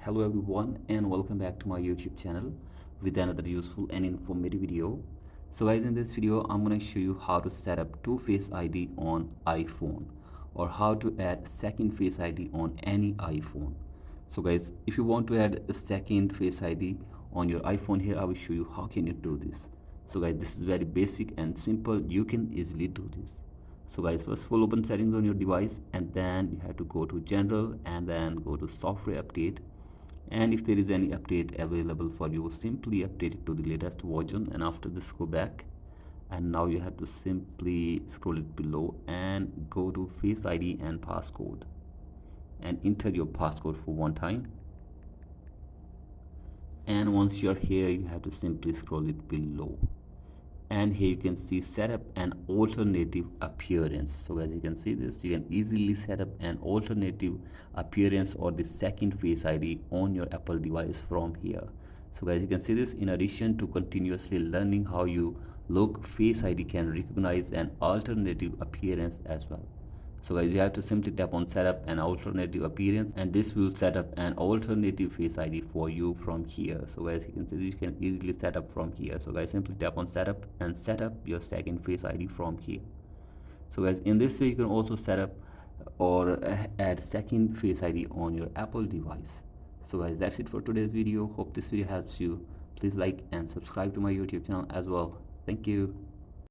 Hello everyone and welcome back to my YouTube channel with another useful and informative video. So guys, in this video I'm going to show you how to set up two Face ID on iPhone or how to add second Face ID on any iPhone. So guys, if you want to add a second Face ID on your iPhone, here I will show you how can you do this. So guys, this is very basic and simple. You can easily do this. So guys, first of all, open settings on your device and then you have to go to general and then go to software update, and if there is any update available for you, simply update it to the latest version. And after this, go back and now you have to simply scroll it below and go to Face ID and Passcode and enter your passcode for one time. And once you're here, you have to simply scroll it below, and here you can see set up an alternative appearance. So as you can see this, you can easily set up an alternative appearance or the second Face ID on your Apple device from here. So as you can see this, in addition to continuously learning how you look, Face ID can recognize an alternative appearance as well. So guys, you have to simply tap on setup an alternative appearance, and this will set up an alternative Face ID for you from here. So guys, you can see you can easily set up from here. So guys, simply tap on setup and set up your second Face ID from here. So guys, in this way you can also set up or add second Face ID on your Apple device. So guys, that's it for today's video. Hope this video helps you. Please like and subscribe to my YouTube channel as well. Thank you.